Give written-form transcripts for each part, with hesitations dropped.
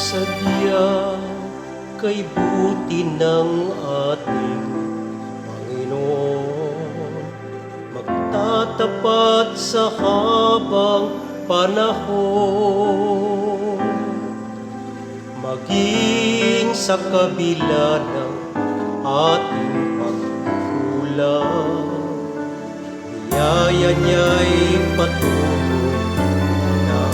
Sadya kay buti ng ating Panginoon, magtatapat sa habang panahon. Maging sa kabila ng ating pagkukulang, biyaya niya'y patuloy na.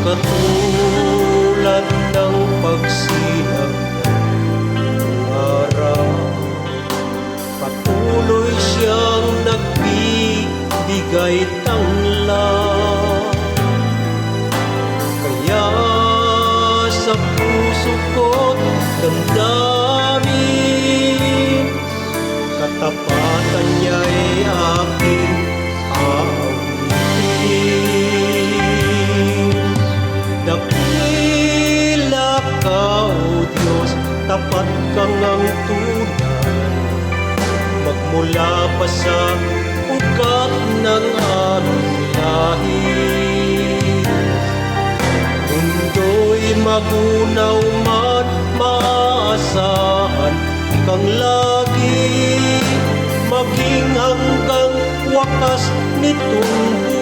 Katulad ng pagsinag ng araw, patuloy siyang nagbibigay tanglad. Kaya sa puso ko't damdamin, katapatan niya'y aking awitin. Dakila ka, O Diyos, tapat kang ang tunay, magmula pa sa ugat ng aming lahi. Mundo'y magunaw man, maasahan kang lagi, maging hanggang wakas nitong buhay.